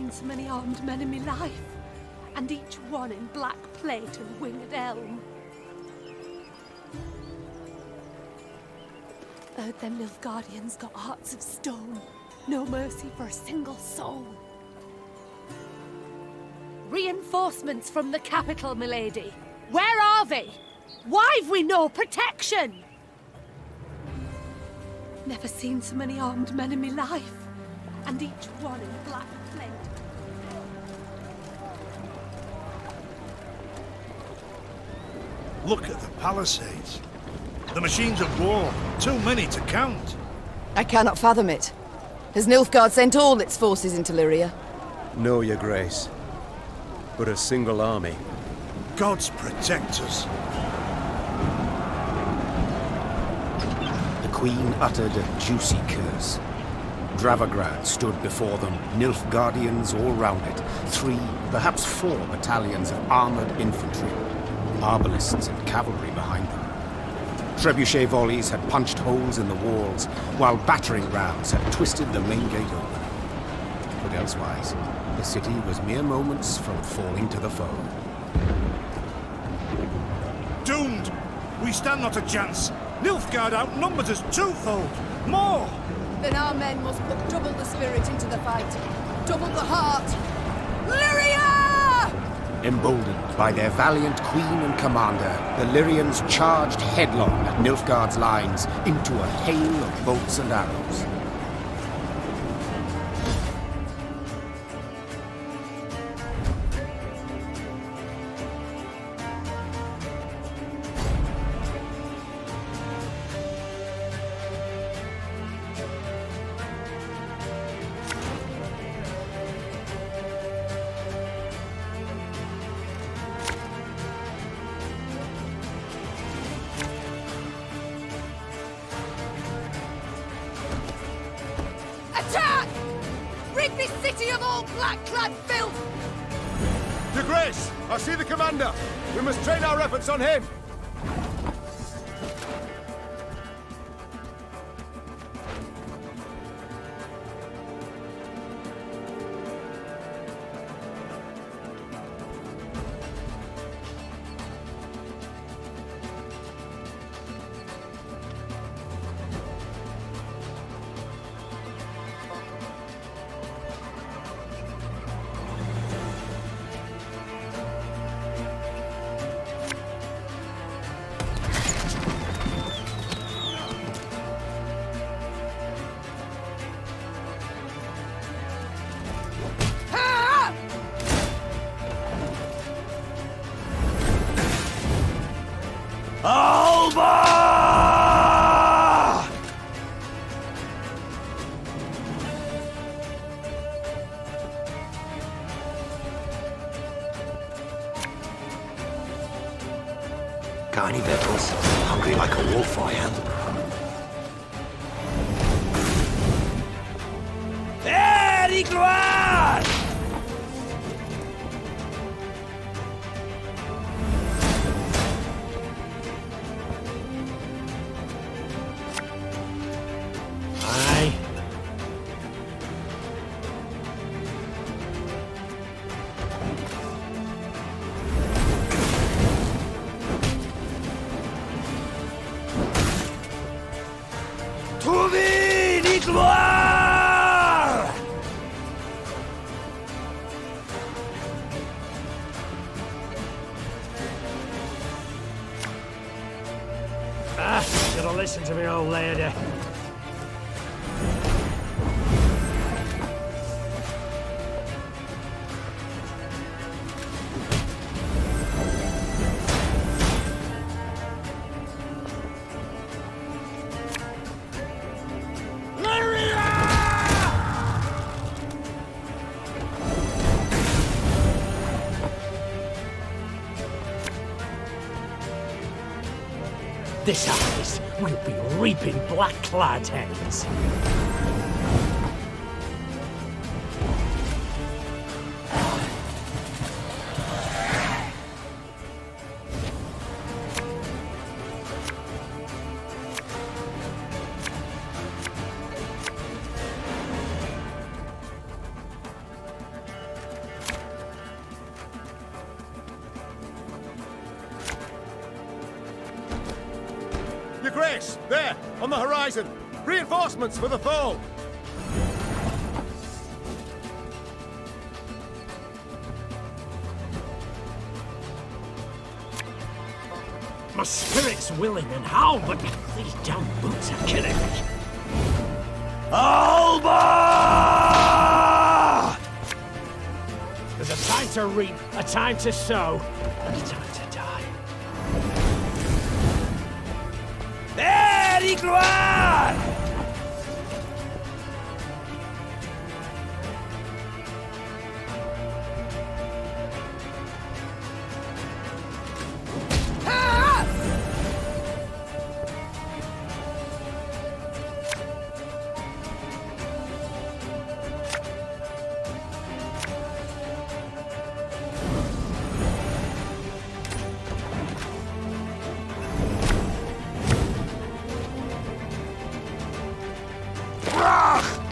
seen so many armed men in my life, and each one in black plate and winged helm. Heard them Nilfgaardians got hearts of stone, no mercy for a single soul. Reinforcements from the capital, milady. Where are they? Why've we no protection? Never seen so many armed men in my life, and each one in black plate. Look at the palisades. The machines of war, too many to count. I cannot fathom it. Has Nilfgaard sent all its forces into Lyria? No, your grace. But a single army. Gods protect us. The Queen uttered a juicy curse. Dravagrad stood before them, Nilfgaardians all round it, 3, perhaps 4 battalions of armoured infantry, arbalists and cavalry behind them. Trebuchet volleys had punched holes in the walls, while battering rams had twisted the main gate open. But elsewise, the city was mere moments from falling to the foe. Doomed! We stand not a chance. Nilfgaard outnumbers us twofold. More! Then our men must put double the spirit into the fight. Double the heart. Lyria! Emboldened by their valiant queen and commander, the Lyrians charged headlong at Nilfgaard's lines into a hail of bolts and arrows. Attack! Rid this city of all black-clad filth! Your grace! I see the commander! We must train our efforts on him! Alba! Got any victuals? Hungry like a wolf, I am. Very glad! Aye. Trouver les gloires! Should have listened to me, old lady. This harvest will be reaping black-clad heads. Grace! There, on the horizon! Reinforcements for the foe! My spirit's willing and how, but these damn boots are killing me. Alba! There's a time to reap, a time to sow, and a time to die. There, gloire!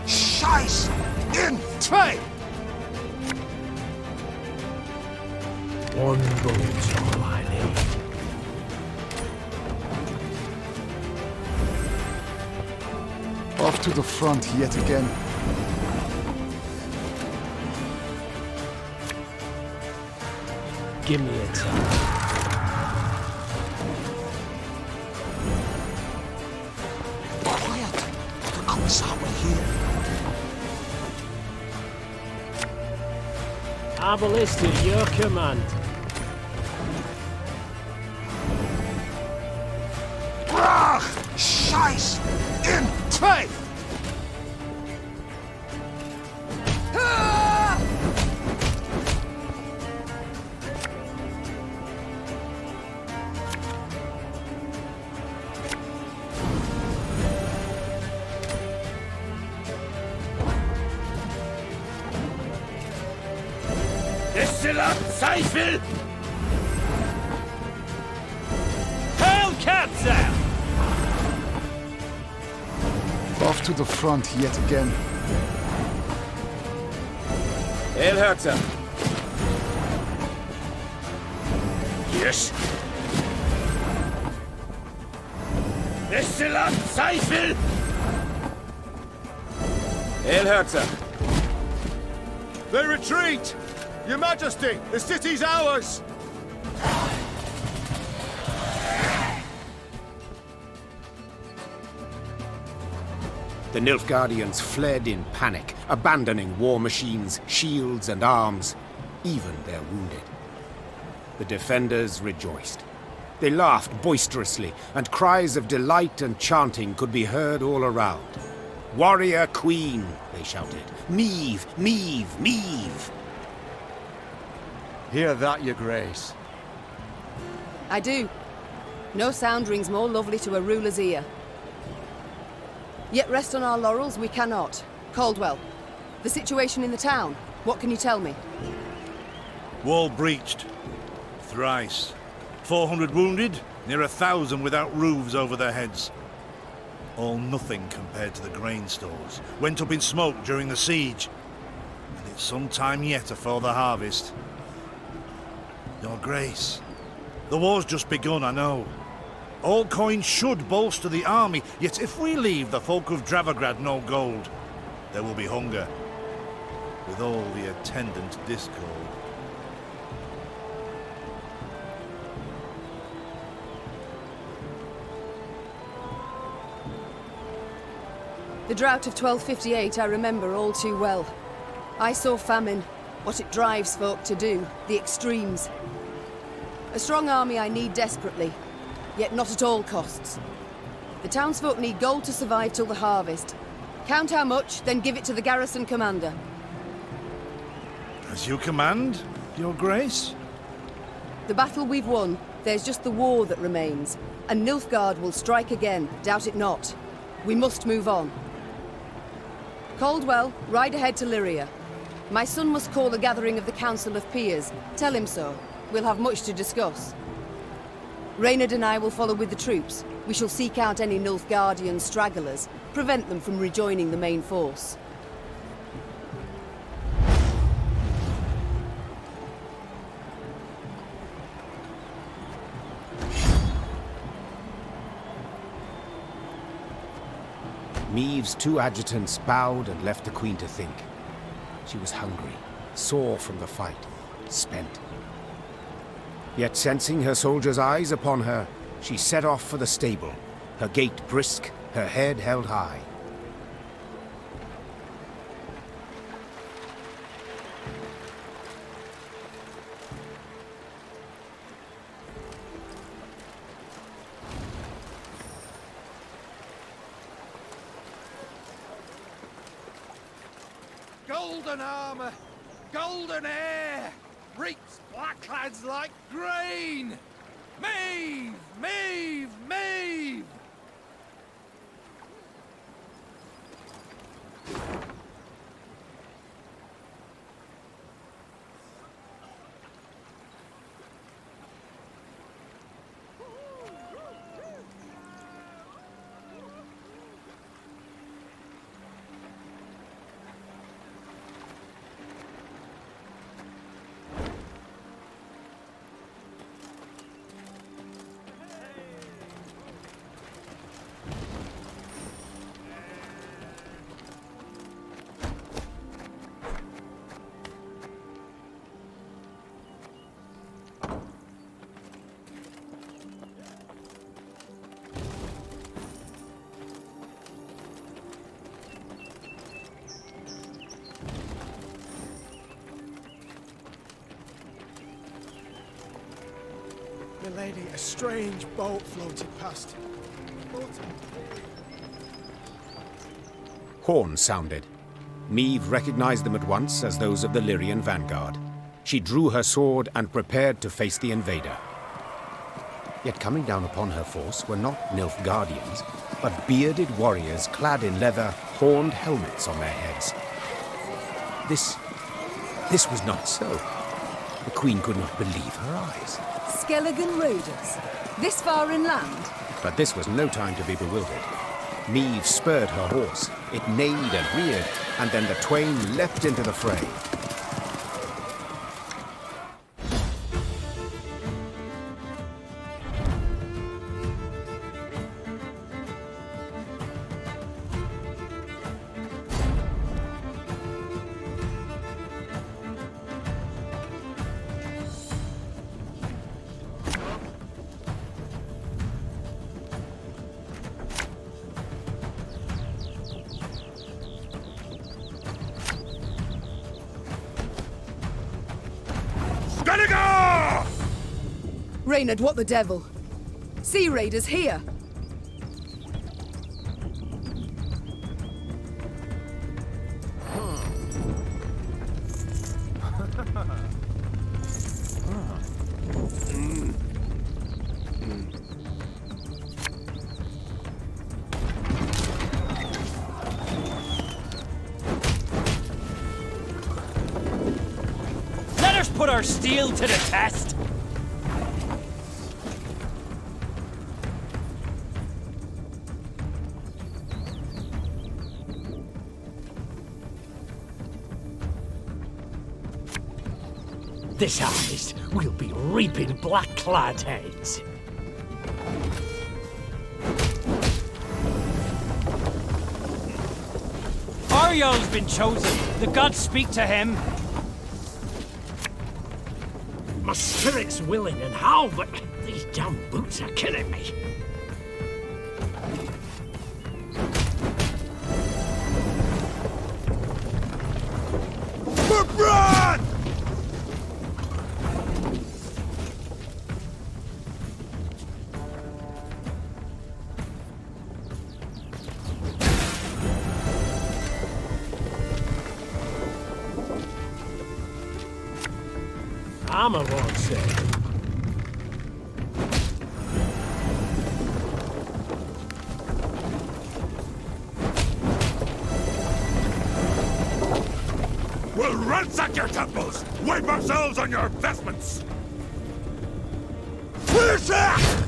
Scheiß! In zwei! One bullet's all I need. Off to the front yet again. Give me a time. Quiet! The commissar will hear. Our ballista, your command. Brach! Scheiß! In zwei! Destillat Zweifel! Hellkatze! Off to the front yet again. Elhurter. Yes. Destillat Zweifel! Elhurter. They retreat! Your Majesty, the city's ours! The Nilfgaardians fled in panic, abandoning war machines, shields and arms, even their wounded. The defenders rejoiced. They laughed boisterously, and cries of delight and chanting could be heard all around. "Warrior Queen!" they shouted. "Meve! Meve! Meve!" Hear that, Your Grace. I do. No sound rings more lovely to a ruler's ear. Yet rest on our laurels we cannot. Caldwell, the situation in the town, what can you tell me? Wall breached. Thrice. 400 wounded, near 1,000 without roofs over their heads. All nothing compared to the grain stores. Went up in smoke during the siege. And it's some time yet afore the harvest. Your Grace, the war's just begun, I know. All coins should bolster the army, yet if we leave the folk of Dravograd no gold, there will be hunger, with all the attendant discord. The drought of 1258 I remember all too well. I saw famine, what it drives folk to do, the extremes. A strong army I need desperately, yet not at all costs. The townsfolk need gold to survive till the harvest. Count how much, then give it to the garrison commander. As you command, Your Grace? The battle we've won, there's just the war that remains. And Nilfgaard will strike again, doubt it not. We must move on. Caldwell, ride ahead to Lyria. My son must call a gathering of the Council of Peers. Tell him so. We'll have much to discuss. Reynard and I will follow with the troops. We shall seek out any Nilfgaardian stragglers, prevent them from rejoining the main force. Meve's two adjutants bowed and left the Queen to think. She was hungry, sore from the fight, spent. Yet sensing her soldiers' eyes upon her, she set off for the stable, her gait brisk, her head held high. Golden armor, golden hair, reaps black lads like grain. Meve, Meve, Meve! Milady, a strange boat floated past. Horns sounded. Meve recognized them at once as those of the Lyrian vanguard. She drew her sword and prepared to face the invader. Yet coming down upon her force were not Nilfgaardians, but bearded warriors clad in leather, horned helmets on their heads. This was not so. The Queen could not believe her eyes. Skelligan raiders? This far inland? But this was no time to be bewildered. Meve spurred her horse. It neighed and reared, and then the twain leapt into the fray. Reynard, what the devil? Sea raiders here! Let us put our steel to the test! This harvest, we'll be reaping black-clad heads. Ariel's been chosen. The gods speak to him. My spirit's willing and how, but these damn boots are killing me. Armor won't save. We'll ransack your temples! Wipe ourselves on your vestments! Push it!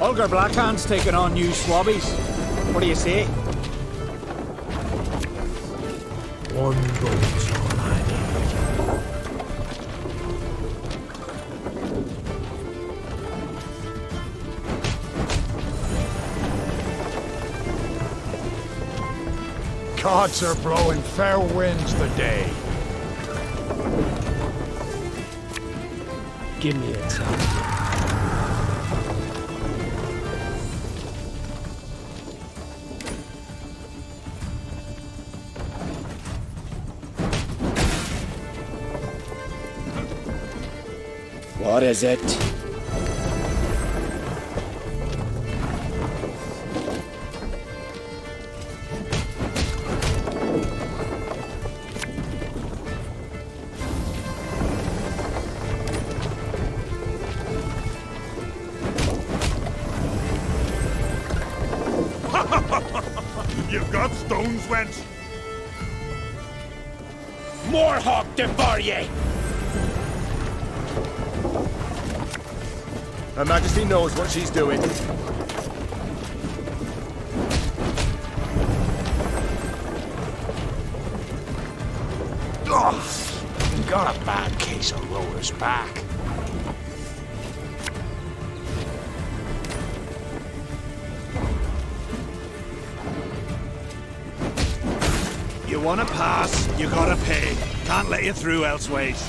Vulgar Blackhand's taking on new swabbies. What do you say? One boat's all I need. Gods are blowing fair winds today. Give me a time. What is it? You've got stones, wench. More hawk devour ye! Her Majesty knows what she's doing. Oh, got a bad case of rower's back. You wanna pass, you gotta pay. Can't let you through elseways.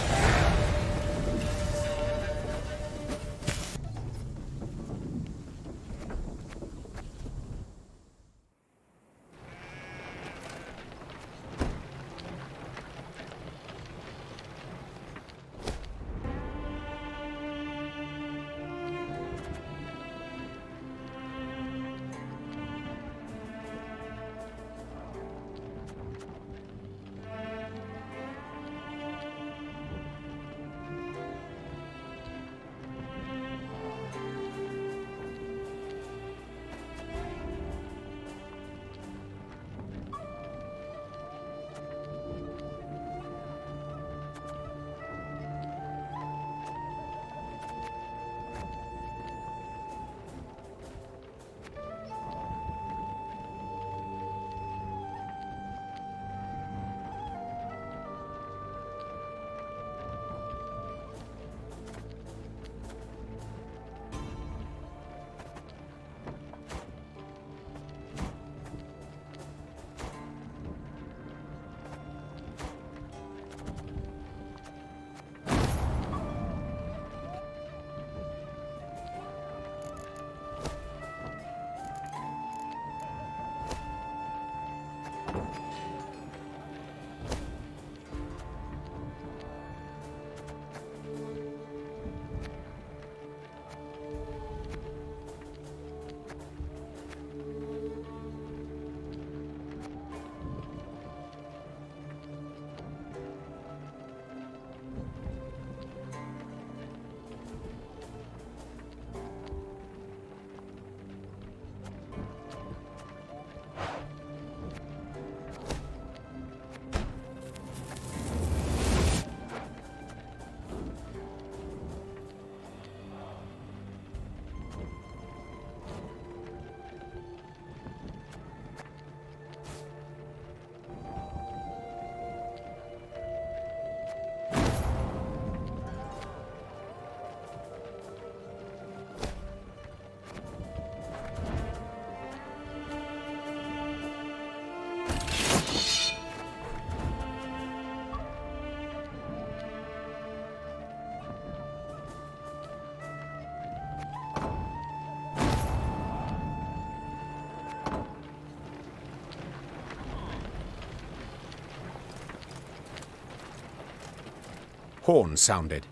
Horn sounded.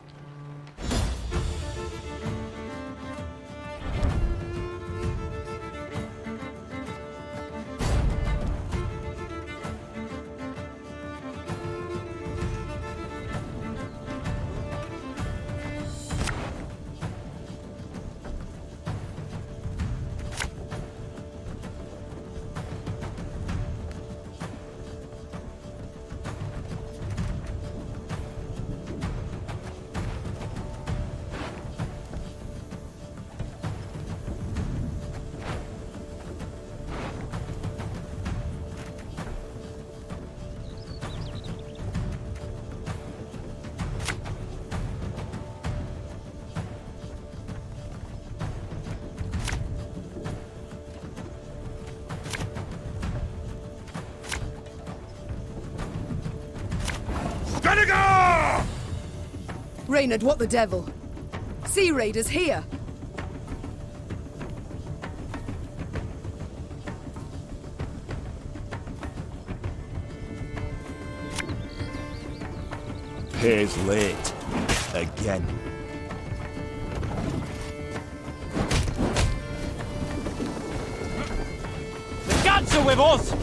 Gotta go! Reynard, what the devil? Sea Raiders here! Pay's late. Again. The gods are with us!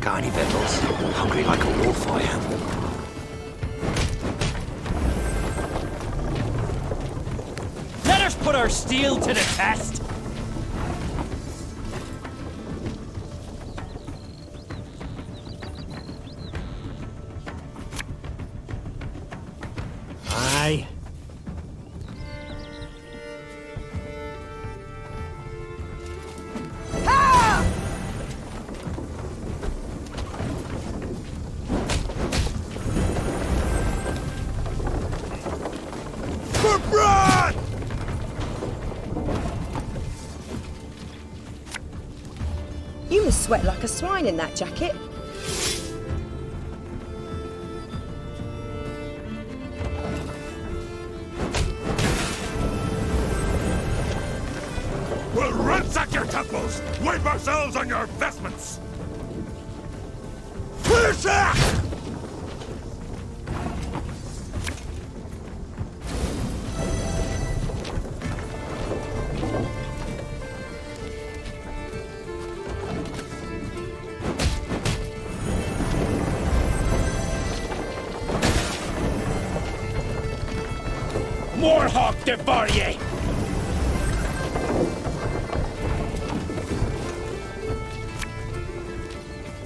Got any victuals? Hungry like a wolf, I am. Let us put our steel to the test! Aye. You must sweat like a swine in that jacket. We'll ransack your temples! Wipe ourselves on your vestments! Push it! More hawk devour ye!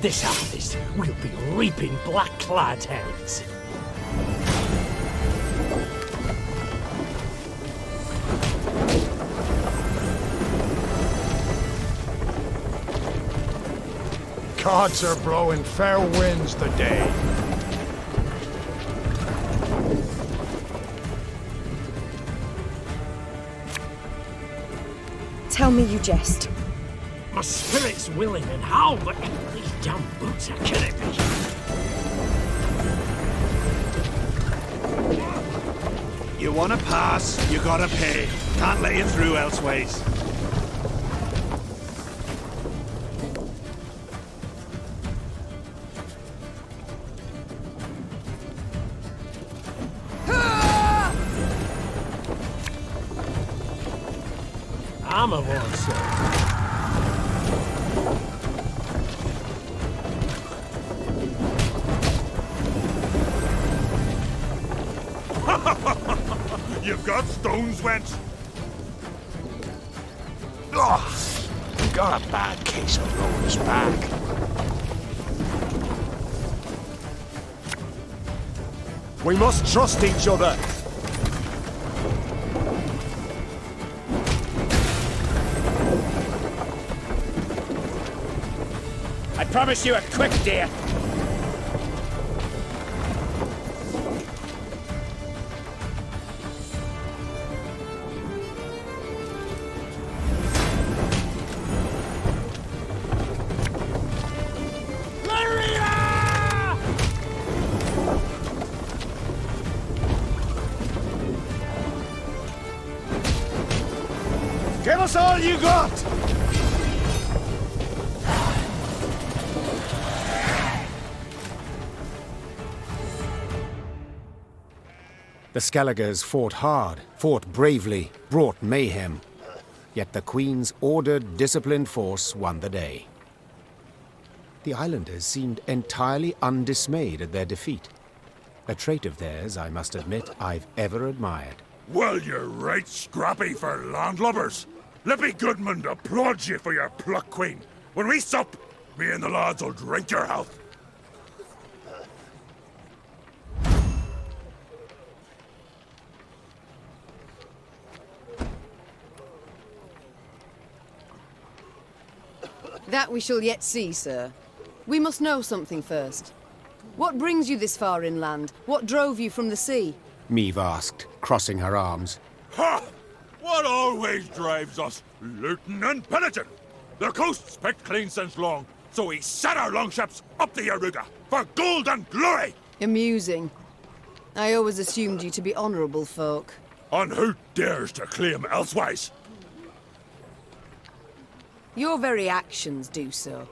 This harvest, we'll be reaping black-clad heads. Gods are blowing fair winds the day. Tell me you jest. My spirit's willing and how, but these damn boots are killing me. You wanna pass, you gotta pay. Can't let you through elseways. I'm a one, sir. You've got stones, wench. We got a bad case of blowing us back. We must trust each other. I promise you a quick death. Give us all you got! The Skelligers fought hard, fought bravely, brought mayhem. Yet the Queen's ordered, disciplined force won the day. The islanders seemed entirely undismayed at their defeat. A trait of theirs, I must admit, I've ever admired. Well, you're right scrappy for landlubbers. Let me Goodman applaud you for your pluck, Queen. When we sup, me and the lads will drink your health. That we shall yet see, sir. We must know something first. What brings you this far inland? What drove you from the sea? Meve asked, crossing her arms. Ha! What always drives us? Looting and pillaging. The coast's picked clean since long, so we set our longships up the Yaruga for gold and glory! Amusing. I always assumed you to be honourable folk. On who dares to claim elsewise? Your very actions do so.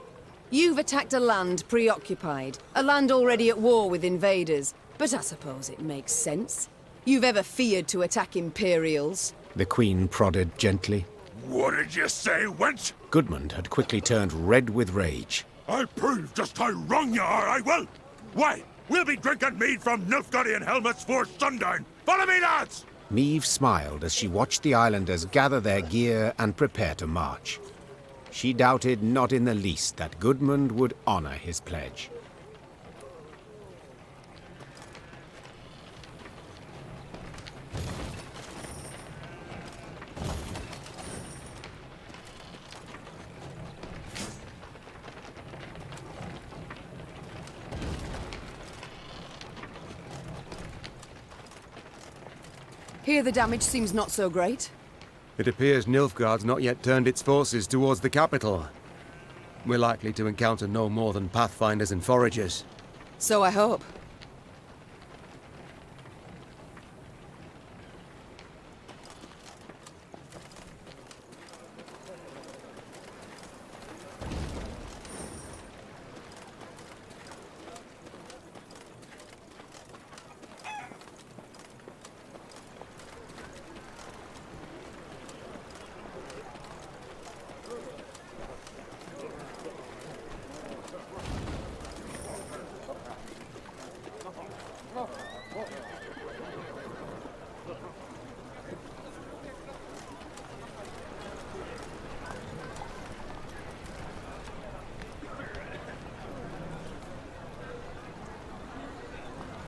You've attacked a land preoccupied, a land already at war with invaders, but I suppose it makes sense. You've ever feared to attack Imperials? The Queen prodded gently. What did you say, wench? Gudmund had quickly turned red with rage. I'll prove just how wrong you are, I will! Why, we'll be drinking mead from Nilfgaardian helmets for sundown! Follow me, lads! Meve smiled as she watched the islanders gather their gear and prepare to march. She doubted not in the least that Gudmund would honor his pledge. Here the damage seems not so great. It appears Nilfgaard's not yet turned its forces towards the capital. We're likely to encounter no more than pathfinders and foragers. So I hope.